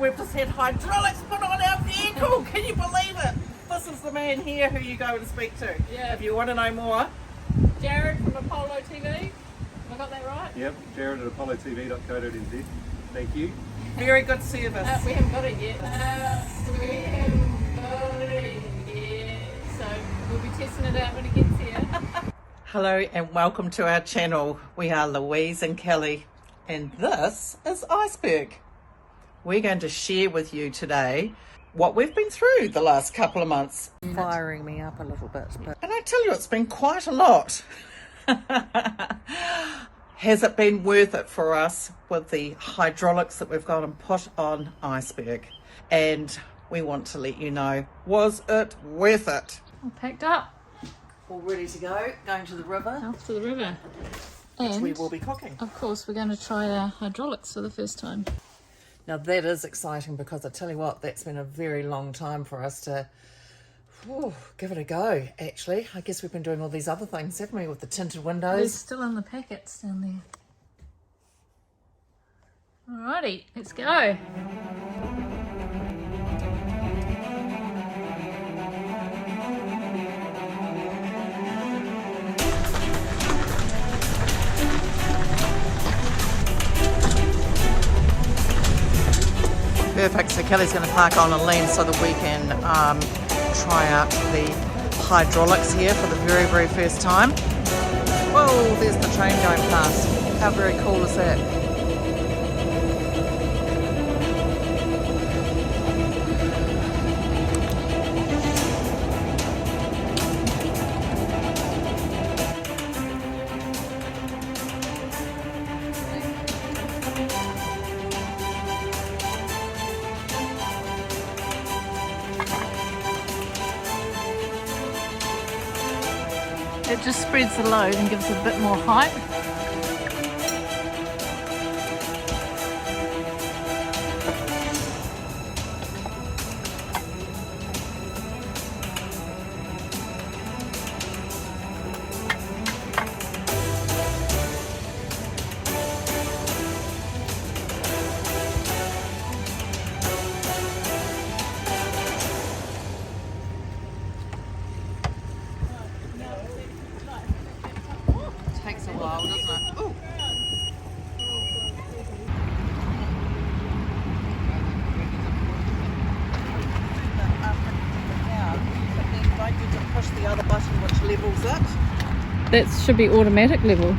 We've just had hydraulics put on our vehicle. Can you believe it? This is the man here who you go and speak to. Yeah. If you want to know more. Jared from Apollo TV. Have I got that right? Yep, Jared at apollotv.co.nz. Thank you. Very good service. We haven't got it yet. We haven't got it yet. So we'll be testing it out when it gets here. Hello and welcome to our channel. We are Louise and Kelly and this is Iceberg. We're going to share with you today what we've been through the last couple of months. Firing me up a little bit. And I tell you, it's been quite a lot. Has it been worth it for us with the hydraulics that we've got and put on Iceberg? And we want to let you know, was it worth it? All packed up. All ready to go, going to the river. Off to the river. Which And we will be cooking. of course we're going to try our hydraulics for the first time. Now that is exciting because I tell you what, that's been a very long time for us to give it a go, actually. I guess we've been doing all these other things, haven't we, with the tinted They're windows. still in the packets down there. Alrighty, let's go. Perfect, so Kelly's going to park on a lane so that we can try out the hydraulics here for the very, very first time. Whoa, there's the train going past. How very cool is that? It just spreads the load and gives it a bit more height. Takes a while, doesn't it? Ooh. Don't you just push the other button which levels it? That should be automatic level.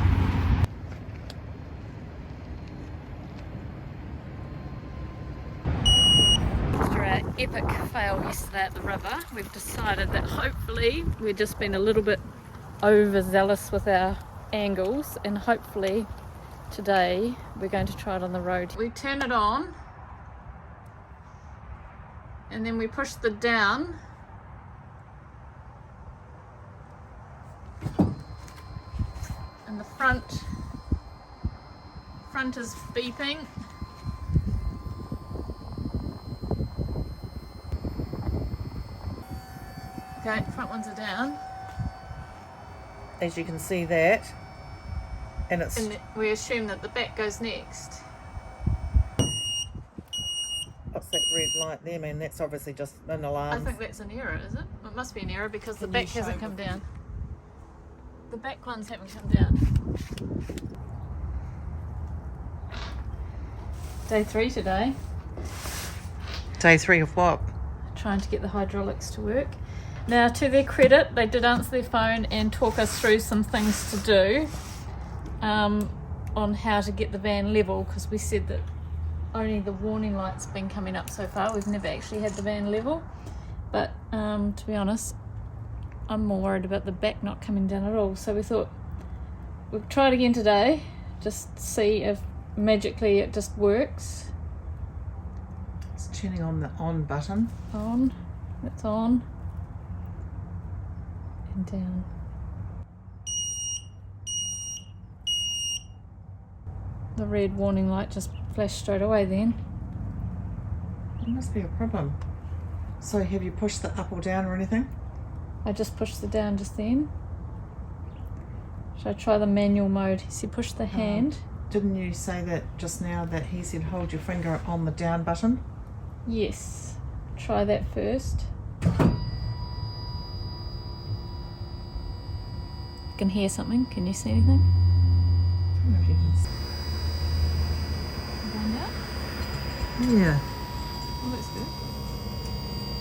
After our epic fail yesterday at the river, we've decided that hopefully we've just been a little bit overzealous with our angles, and hopefully today we're going to try it on the road. We turn it on and then we push the down and the front is beeping. Okay, front ones are down. As you can see that, and it's And we assume that the back goes next. what's that red light there, man? That's obviously just an I alarm. think that's an error, is it? It must be an error because the Can back you show hasn't come me? down. The back ones haven't come down. Day 3 today. Day 3 of what? Trying to get the hydraulics to work. Now, to their credit, they did answer their phone and talk us through some things to do on how to get the van level, because we said that only the warning lights have been coming up so far. We've never actually had the van level, but to be honest, I'm more worried about the back not coming down at all. So we thought we'll try it again today, just see if magically it just works. It's turning on the on button. On, it's on. And down. The red warning light just flashed straight away then. There must be a problem. So have you pushed the up or down or anything? I just pushed the down just then. Should I try the manual mode? He said push the hand. Didn't you say that just now that he said hold your finger on the down button? Yes. Try that first. Can hear something. Can you see anything? Going down? Yeah. Oh, that's good.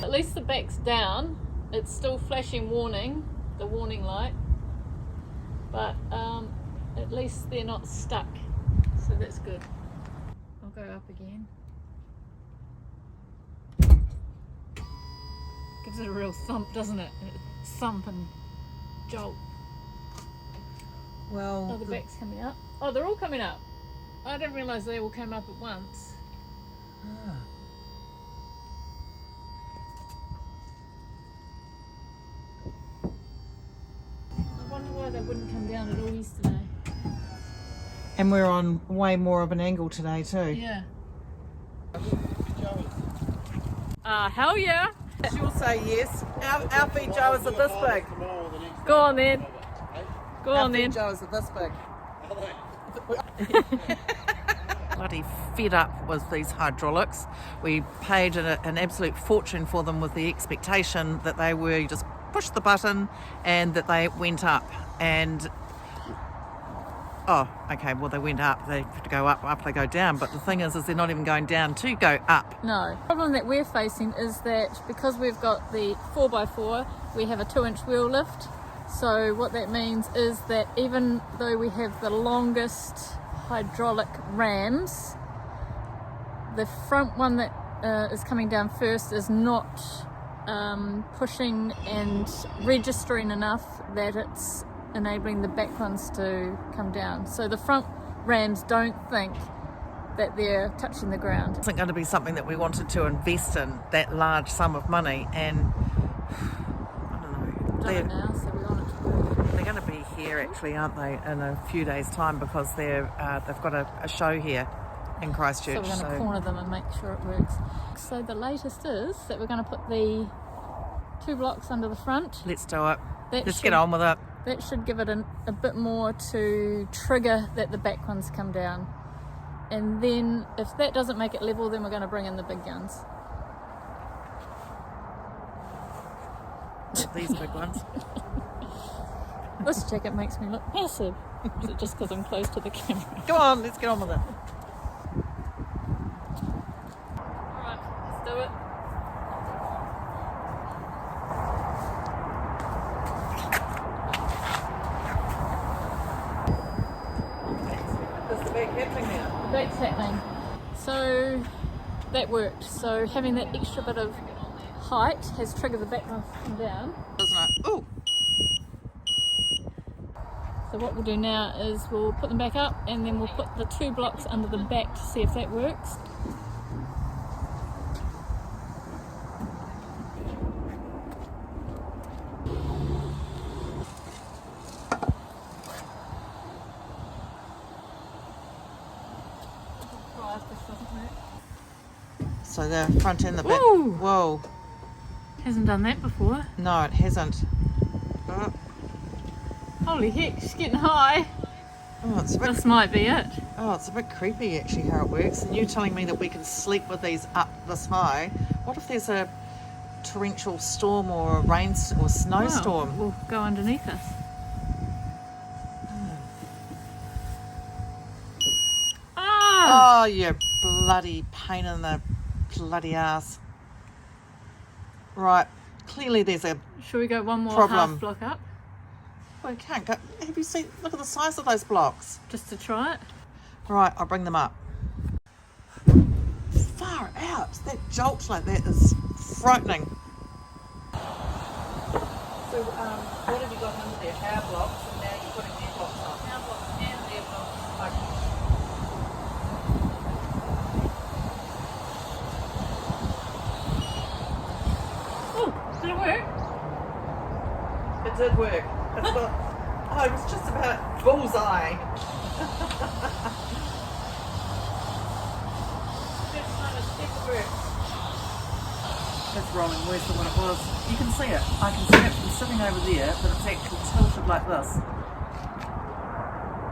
At least the back's down. It's still flashing warning, the warning light, but at least they're not stuck, so that's good. I'll go up again. Gives it a real thump, doesn't it? Thump and jolt. Well, Oh, the back's coming up. Oh, they're all coming up. I didn't realise they all came up at once. Ah. I wonder why they wouldn't come down at all yesterday. And we're on way more of an angle today too. Yeah. Hell yeah. She'll say yes. Our feed Joas are this big. Go on then. Go Our on feed then. Joas are this big. Bloody fed up with these hydraulics. We paid an absolute fortune for them with the expectation that they were, you just push the button and that they went up. And oh, okay, well they went up, they have to go up, they go down. But the thing is they're not even going down to go up. No. The problem that we're facing is that because we've got the 4x4, we have a 2-inch wheel lift. So what that means is that even though we have the longest hydraulic rams, the front one that is coming down first is not pushing and registering enough that it's enabling the back ones to come down. So the front rams don't think that they're touching the ground. It wasn't going to be something that we wanted to invest in, that large sum of money, and I don't know. We've done it now, so we want it to work. They're going to be here actually, aren't they, in a few days' time, because they've got a show here in Christchurch. So we're going to corner them and make sure it works. So the latest is that we're going to put the 2 blocks under the front. Let's do it. That Let's should- get on with it. That should give it a bit more to trigger that the back ones come down. And then if that doesn't make it level, then we're going to bring in the big guns. These big ones. This jacket makes me look massive. Is it just because I'm close to the camera? Go on, let's get on with it. Alright, let's do it. Is the back happening now? The back's happening. So that worked. So having that extra bit of height has triggered the back ones to come down. Doesn't it? Ooh. So what we'll do now is we'll put them back up and then we'll put the 2 blocks under the back to see if that works. So the front and the back. Woo! Whoa. Hasn't done that before. No, it hasn't. Oh, Holy heck, she's getting high. it's a bit. This might be it. Oh, it's a bit creepy actually how it works. And you're telling me that we can sleep with these up this high. What if there's a torrential storm or a rain or snowstorm? Well, we'll go underneath us. Ah! Oh, you bloody pain in the bloody ass. Right, clearly there's a Shall we go one more problem. half block up Well, you can't go. Have you seen? Look at the size of those blocks. just to try it? Right, I'll bring them up. Far out. That jolt like that is frightening. So, what have you got under there? Power blocks, and now you're putting air blocks on. Power blocks and air blocks. Okay. Oh, did it work? It did work. It's got, oh, it was just about bullseye. It's rolling worse than what it was. You can see it. I can see it from sitting over there, but it's actually tilted like this.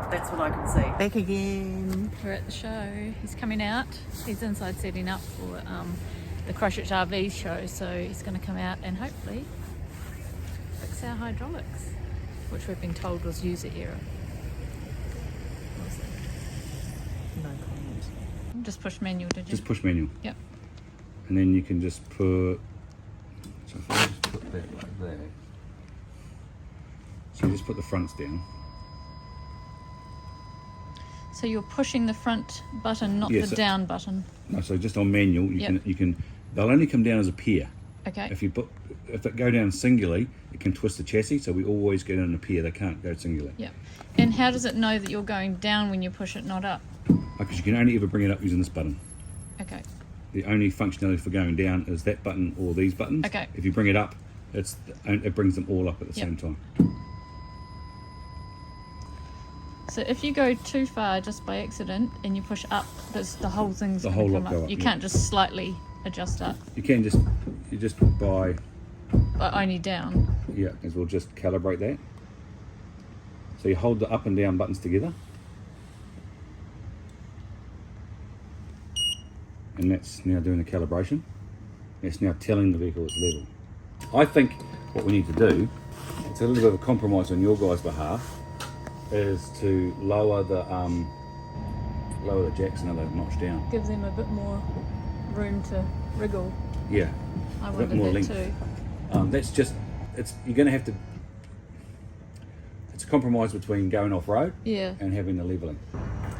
That's what I can see. Back again. We're at the show. He's coming out. He's inside setting up for the Christchurch RV show, so he's going to come out and hopefully fix our hydraulics, which we've been told was user error. We'll see. No comment. Just push manual, did you? Just push manual. Yep. And then you can just put, so if I just put that like that. So you just put the fronts down. So you're pushing the front button, not Yes, the down button. No, so just on manual, you can, they'll only come down as a pair. Okay. If they go down singly, it can twist the chassis, so we always go down in a pair, they can't go singly. Yep. And how does it know that you're going down when you push it, not up? Because you can only ever bring it up using this button. Okay. The only functionality for going down is that button or these buttons. Okay. If you bring it up, it brings them all up at the Yep. same time. So if you go too far just by accident and you push up, the whole thing's The going whole to lot come go up. up, You yeah. can't just slightly adjust up, You just buy, but only down. yeah, as we'll just calibrate that. So you hold the up and down buttons together. And that's now doing the calibration. It's now telling the vehicle its level. I think what we need to do, it's a little bit of a compromise on your guys' behalf, is to lower the jacks another notch down. Gives them a bit more room to wriggle. Yeah, I a bit wondered more that length. too. That's just, you're going to have to, it's a compromise between going off-road Yeah. and having the leveling.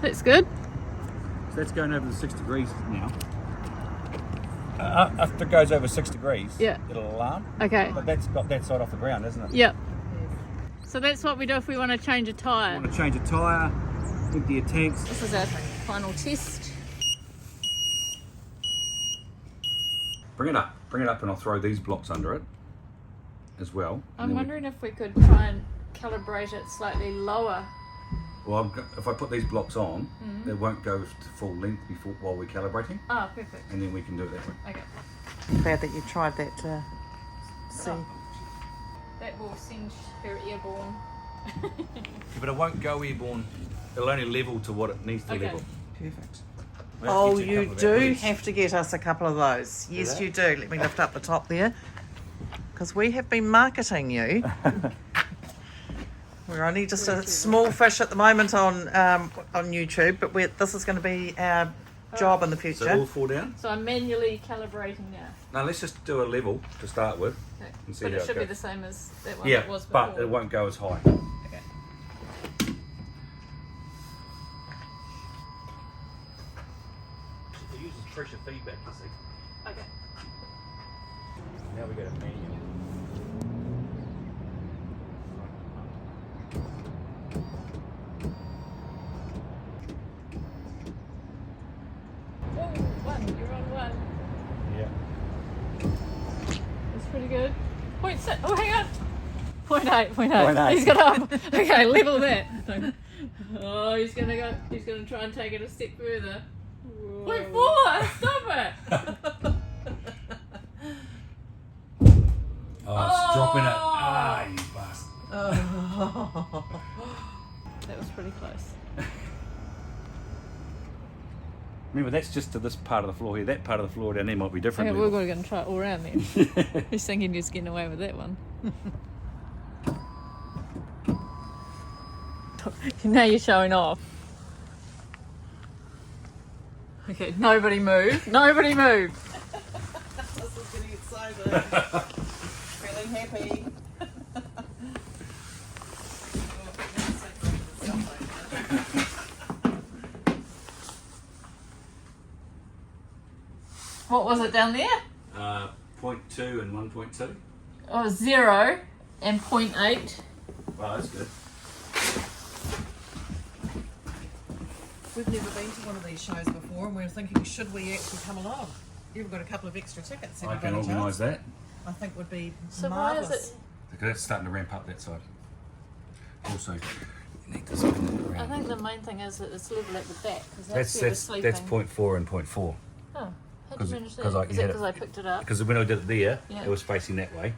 That's good. So that's going over the 6 degrees now. If it goes over 6 degrees, Yeah. it'll alarm. Okay. But that's got that side off the ground, isn't it? Yep. So that's what we do if we want to change a You tyre. want to change a tyre, empty your tanks. This is our final test. Bring it up and I'll throw these blocks under it as well. I'm wondering if we could try and calibrate it slightly lower. Well, if I put these blocks on, they won't go to full length while we're calibrating, Ah, perfect. and then we can do it that way. Okay. Glad that you tried that to see. Oh. That will send her airborne. But it won't go airborne. It'll only level to what it needs to Okay. level. Perfect. We'll have to Oh, get a you couple of do batteries. have to get us a couple of those. Yes, that? you do. Let me lift up the top there. Because we have been marketing you. We're only just a small fish at the moment on YouTube, but this is going to be our job in the So future. all four down? So I'm manually calibrating now. Now let's just do a level to start with. Okay. And see But how it it should be goes. the same as that one Yeah, that was before. but it won't go as high. Okay. It uses pressure feedback, you see. Okay. Now we got a manual. Oh, one. You're on one. Yeah. That's pretty good. 0.6. Oh, hang on. 0.8. 0.8. 0.8. He's got up. Okay, level that. Oh, he's gonna go. He's gonna try and take it a step further. 0.4. Stop it. Oh, it's dropping it. Ah, you bastard. That was pretty close. Remember, that's just to this part of the floor here. That part of the floor down there might be different. Okay, we're going to try it all around then. He's thinking he's getting away with that one. Now you're showing off. Okay, nobody move. Nobody move. This is getting excited. Feeling happy. What was it down there? 0.2 and 1.2. Oh, 0 and 0.8. Wow, that's good. We've never been to one of these shows before, and we're thinking, should we actually come along? You've got a couple of extra tickets. I Have you can got any organise chance? that. I think would be So marvellous. why is it? Because that's starting to ramp up that side. Also, you need to spin it I around. think the main thing is that it's level at the back because that's where we're That's sleeping. 0.4 and 0.4. Oh, how did 'Cause- you manage that? 'cause I- Is you it had it- because I picked it up? Because when I did it there, Yeah. it was facing that way,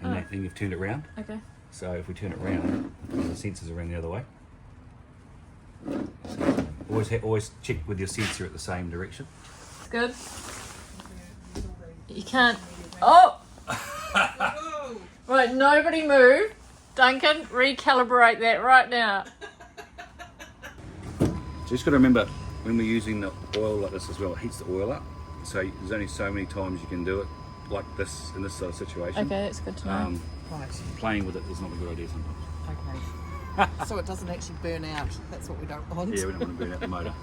and Oh. that thing you've turned it round. Okay. So if we turn it round, the sensors are around the other way. So always check with your sensor at the same direction. It's good. You can't. Oh! Right, nobody move. Duncan, recalibrate that right now. Just got to remember, when we're using the oil like this as well, it heats the oil up. So there's only so many times you can do it like this in this sort of situation. Okay, that's good to know. Right. Playing with it is not a good idea sometimes. Okay. So it doesn't actually burn out. That's what we don't want. Yeah, we don't want to burn out the motor.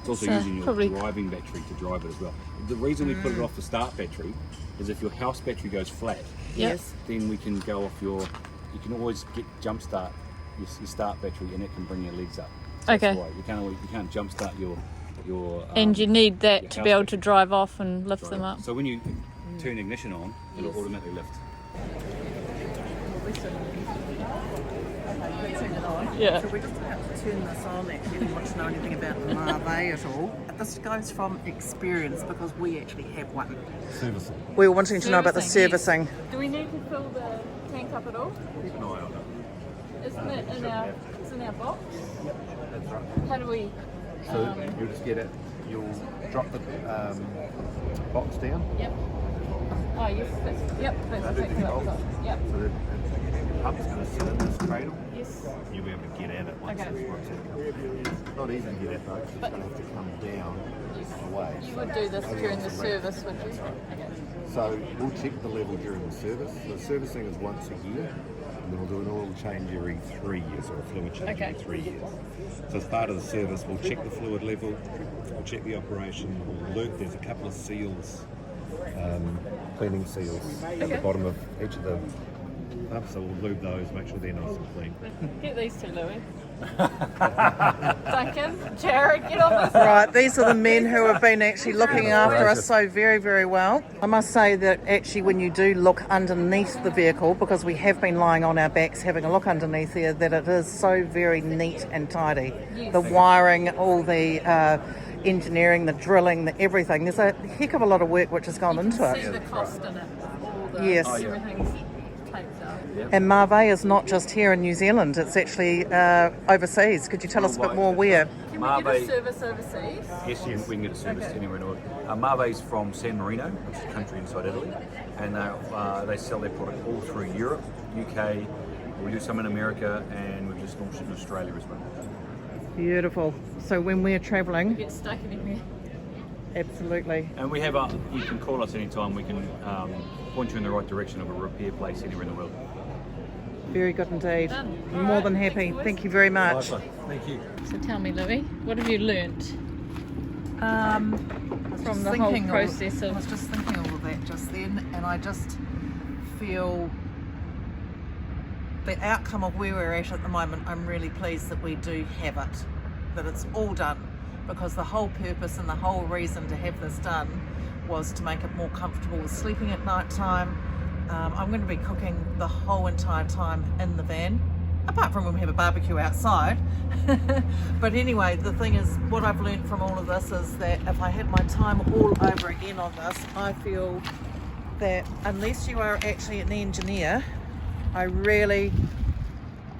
It's also So, using your probably- driving battery to drive it as well. The reason we put it off the start battery is if your house battery goes flat, Yes. then we can go off you can always get jump start your start battery and it can bring your legs up. That's Okay. why. You can't jump start your And you need that your to house be able to battery. drive off and lift Drive them it. up. So when you turn ignition on, it'll automatically lift. Yeah. So we're just about to turn this on. Actually, if you want to know anything about the Marve at all, this goes from experience because we actually have one. Servicing. We were wanting to know about the Servicing, servicing. Do we need to fill the tank up at all? Keep an eye on it. Isn't it in our box? That's right. How do we? So you'll just get it. You'll drop the box down. Yep. Oh yes. That's exactly what I've got. Yep. So that the pump's going to sit in this cradle. Yes. You'll be able to get at it once Okay. it's not easy to get at though. It's just going to have to come down away. You would do this during the service, would you? Okay. So we'll check the level during the service. The servicing is once a year, and then we'll do an oil change every 3 years, or a fluid change Okay. every 3 years. So as part of the service, we'll check the fluid level, we'll check the operation, we'll alert there's a couple of seals, cleaning seals at the bottom of each of the pumps, so we'll lube those, make sure they're nice and clean. Get these two, Louis. Duncan, Jared, get on this. Right, these are the men who have been actually looking after us so very, very well. I must say that actually when you do look underneath the vehicle, because we have been lying on our backs having a look underneath here, that it is so very neat and tidy. Yes. The wiring, all the engineering, the drilling, the everything. There's a heck of a lot of work which has gone You into can it. see the cost in it. All the, Yes. Everything's taped up. And Marve is not just here in New Zealand, it's actually overseas. Could you tell us a bit more where? Can we get a service overseas? Yes, we can get a service Okay. anywhere in the world. Marve's from San Marino, which is a country inside Italy, and they sell their product all through Europe, UK, we do some in America, and we've just launched it in Australia as well. Beautiful. So when we're travelling, Get stuck anywhere. absolutely. And we have you can call us anytime, we can point you in the right direction of a repair place anywhere in the world. Very good indeed. Done. More than Alright, happy. thanks, Thank you very much. Thank you. So tell me, Louis, what have you learnt From from the whole process I was of? just thinking all of that just then, and I just feel the outcome of where we're at the moment. I'm really pleased that we do have it, that it's all done, because the whole purpose and the whole reason to have this done was to make it more comfortable with sleeping at night time. I'm going to be cooking the whole entire time in the van, apart from when we have a barbecue outside. But anyway, the thing is, what I've learned from all of this is that if I had my time all over again on this, I feel that unless you are actually an engineer, I really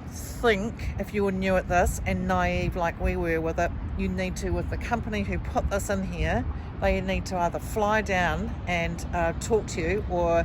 think if you were new at this and naive like we were with it, you need to, with the company who put this in here, they need to either fly down and talk to you, or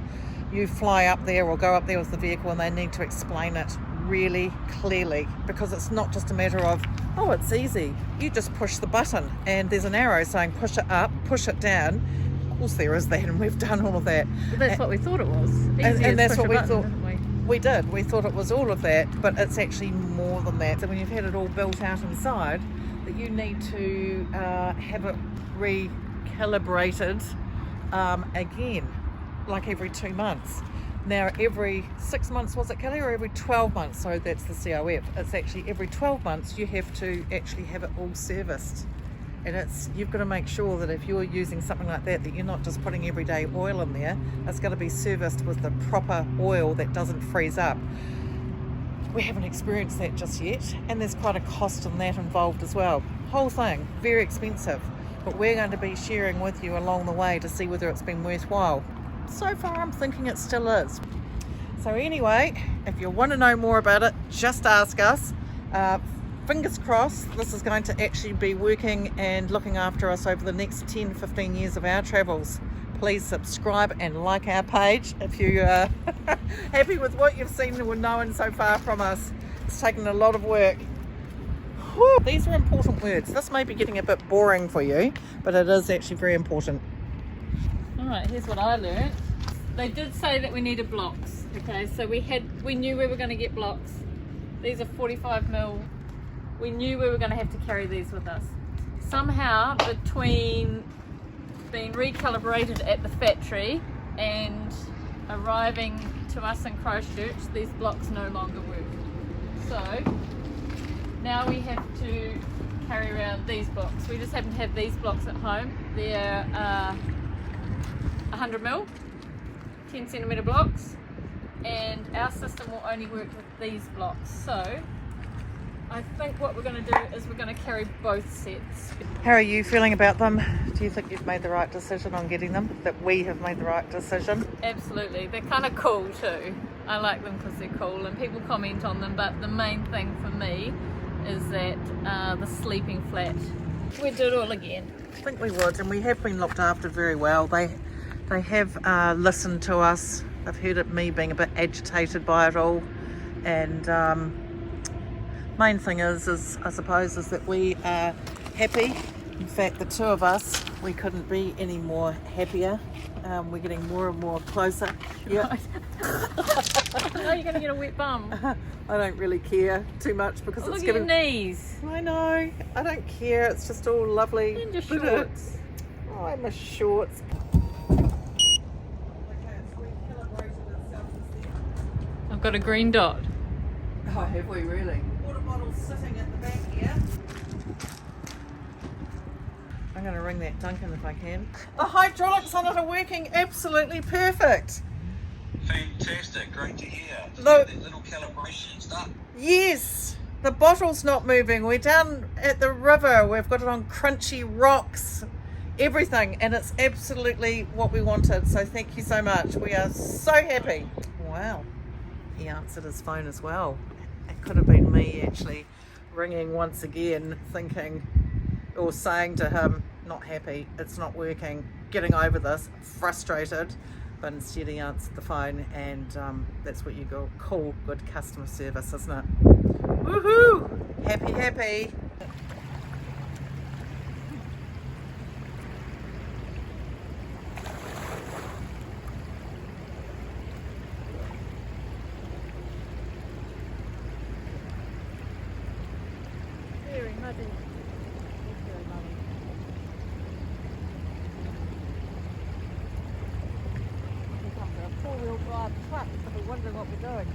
you fly up there or go up there with the vehicle and they need to explain it really clearly, because it's not just a matter of, oh, it's easy, you just push the button and there's an arrow saying push it up, push it down. Of course there is that, and we've done all of that. That's what we thought it was. Easy as And that's push what a we button, thought. didn't we? We did. We thought it was all of that, but it's actually more than that. So when you've had it all built out inside, that you need to have it recalibrated again, like every 2 months. Now, every 6 months, was it, Kelly, or every 12 months? So that's the COF. It's actually every 12 months you have to actually have it all serviced. And you've got to make sure that if you're using something like that, that you're not just putting everyday oil in there. It's got to be serviced with the proper oil that doesn't freeze up. We haven't experienced that just yet, and there's quite a cost in that involved as well. Whole thing, very expensive, but we're going to be sharing with you along the way to see whether it's been worthwhile. So far, I'm thinking it still is. So anyway, if you want to know more about it, just ask us. fingers crossed this is going to actually be working and looking after us over the next 10-15 years of our travels. Please subscribe and like our page if you are happy with what you've seen or known so far from us. It's taken a lot of work. Whew, these are important words. This may be getting a bit boring for you, but it is actually very important. Alright, here's what I learned. They did say that we needed blocks. Okay, so we knew we were going to get blocks. These are 45mm. We knew we were going to have to carry these with us. Somehow, between being recalibrated at the factory and arriving to us in Christchurch, these blocks no longer work. So now we have to carry around these blocks. We just happen to have these blocks at home. They're 100mm, 10cm blocks, and our system will only work with these blocks. So I think what we're going to do is we're going to carry both sets. How are you feeling about them? Do you think you've made the right decision on getting them? That we have made the right decision? Absolutely. They're kind of cool too. I like them because they're cool and people comment on them, but the main thing for me is that the sleeping flat. We'd do it all again. I think we would, and we have been looked after very well. They have listened to us. They've heard of me being a bit agitated by it all, and main thing is I suppose that we are happy. In fact, the two of us, we couldn't be any more happier. We're getting more and more closer. Yeah. Now you're going to get a wet bum. I don't really care too much because Look it's at giving. your knees. I know. I don't care. It's just all lovely. And your shorts. Oh, and my shorts. I've got a green dot. Oh, have we really? Water bottle's sitting at the back here. I'm going to ring that Duncan if I can. The hydraulics on it are working absolutely perfect. Fantastic, great to hear. Look. That little calibration stuff. Yes, the bottle's not moving. We're down at the river. We've got it on crunchy rocks, everything, and it's absolutely what we wanted. So thank you so much. We are so happy. Wow. He answered his phone as well. It could have been me actually ringing once again, thinking or saying to him, not happy, it's not working, getting over this, frustrated. But instead he answered the phone, and that's what you call good customer service, isn't it? Woohoo! Happy, happy. Very muddy. Very muddy. Four-wheel drive truck, so we're wondering what we're doing.